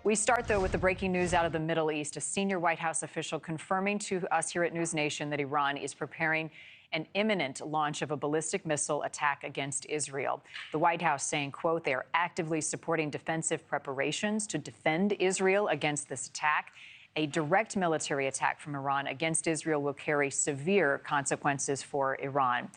We start, though, with the breaking news out of the Middle East. A senior White House official confirming to us here at NewsNation that Iran is preparing an imminent launch of a ballistic missile attack against Israel. The White House saying, quote, they are actively supporting defensive preparations to defend Israel against this attack. A direct military attack from Iran against Israel will carry severe consequences for Iran.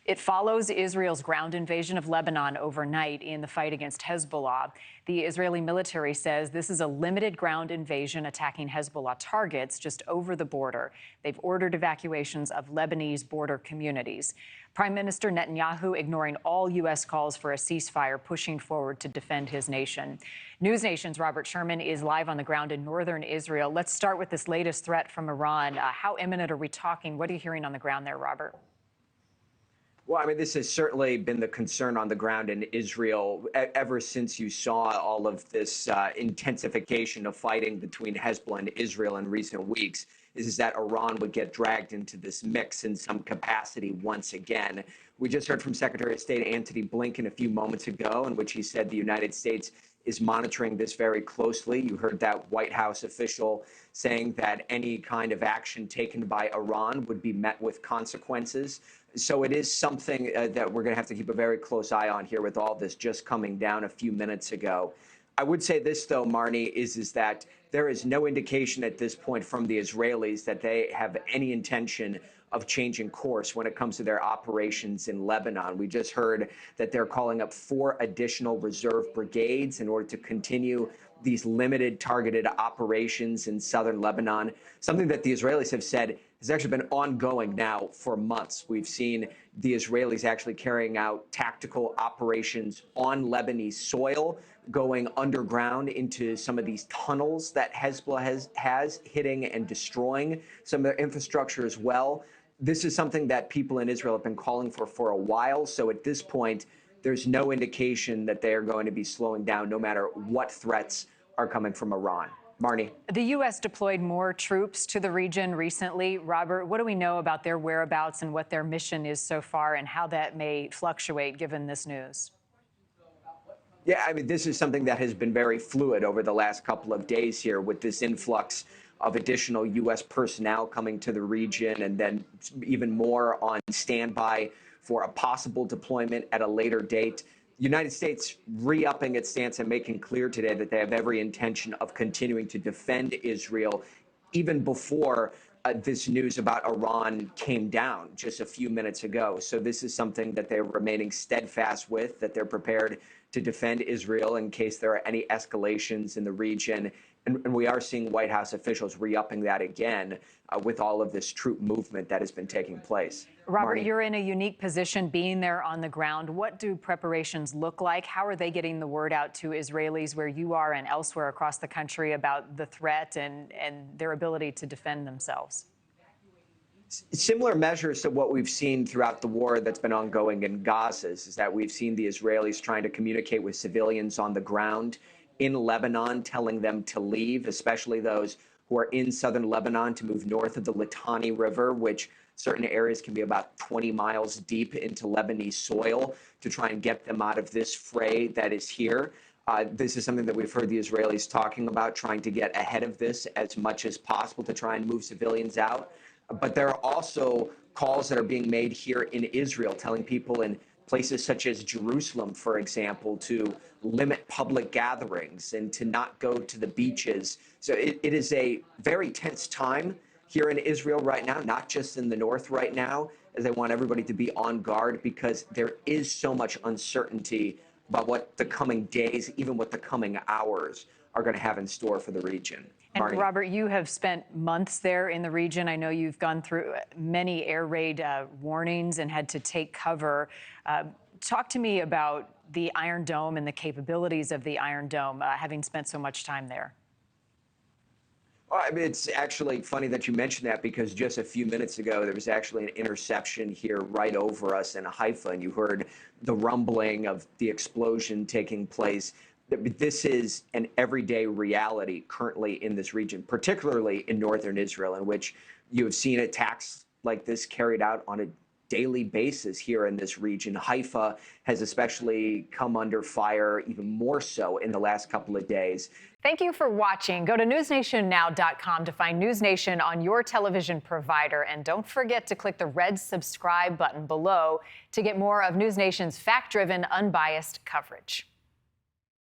It follows Israel's ground invasion of Lebanon overnight in the fight against Hezbollah. The Israeli military says this is a limited ground invasion attacking Hezbollah targets just over the border. They've ordered evacuations of Lebanese border communities. Prime Minister Netanyahu ignoring all U.S. calls for a ceasefire, pushing forward to defend his nation. NewsNation's Robert Sherman is live on the ground in northern Israel. Let's start with this latest threat from Iran. How imminent are we talking? What are you hearing on the ground there, Robert? Well, I mean, this has certainly been the concern on the ground in Israel ever since you saw all of this intensification of fighting between Hezbollah and Israel in recent weeks, is that Iran would get dragged into this mix in some capacity once again. We just heard from Secretary of State Antony Blinken a few moments ago, in which he said the United States is monitoring this very closely. You heard that White House official saying that any kind of action taken by Iran would be met with consequences. So it is something that we're going to have to keep a very close eye on here with all this just coming down a few minutes ago. I would say this, though, Marni, is that there is no indication at this point from the Israelis that they have any intention of changing course when it comes to their operations in Lebanon. We just heard that they're calling up 4 additional reserve brigades in order to continue these limited targeted operations in southern Lebanon, something that the Israelis have said has actually been ongoing now for months. We've seen the Israelis actually carrying out tactical operations on Lebanese soil, going underground into some of these tunnels that Hezbollah has hitting and destroying some of their infrastructure as well. This is something that people in Israel have been calling for a while. So at this point, there's no indication that they are going to be slowing down, no matter what threats are coming from Iran. Marni. The U.S. deployed more troops to the region recently. Robert, what do we know about their whereabouts and what their mission is so far and how that may fluctuate given this news? Yeah, I mean, this is something that has been very fluid over the last couple of days here with this influx of additional U.S. personnel coming to the region and then even more on standby for a possible deployment at a later date. The United States re-upping its stance and making clear today that they have every intention of continuing to defend Israel even before this news about Iran came down just a few minutes ago. So this is something that they're remaining steadfast with, that they're prepared to defend Israel in case there are any escalations in the region. And we are seeing White House officials re-upping that again with all of this troop movement that has been taking place. Robert, Marni. you're in a unique position being there on the ground. What do preparations look like? How are they getting the word out to Israelis where you are and elsewhere across the country about the threat and their ability to defend themselves? Similar measures to what we've seen throughout the war that's been ongoing in Gaza is that we've seen the Israelis trying to communicate with civilians on the ground in Lebanon, telling them to leave, especially those who are in southern Lebanon, to move north of the Litani River, which certain areas can be about 20 miles deep into Lebanese soil, to try and get them out of this fray that is here. This is something that we've heard the Israelis talking about, trying to get ahead of this as much as possible to try and move civilians out. But there are also calls that are being made here in Israel, telling people in places such as Jerusalem, for example, to limit public gatherings and to not go to the beaches. So it is a very tense time here in Israel right now, not just in the north right now, as they want everybody to be on guard because there is so much uncertainty about what the coming days, even what the coming hours are going to have in store for the region. And Marni. Robert, you have spent months there in the region. I know you've gone through many air raid warnings and had to take cover. Talk to me about the Iron Dome and the capabilities of the Iron Dome, having spent so much time there. Well, I mean, it's actually funny that you mentioned that because just a few minutes ago, there was actually an interception here right over us in Haifa, and you heard the rumbling of the explosion taking place. This is an everyday reality currently in this region, particularly in northern Israel, in which you have seen attacks like this carried out on a daily basis here in this region. Haifa has especially come under fire, even more so in the last couple of days. Thank you for watching. Go to newsnationnow.com to find News Nation on your television provider. And don't forget to click the red subscribe button below to get more of News Nation's fact-driven, unbiased coverage.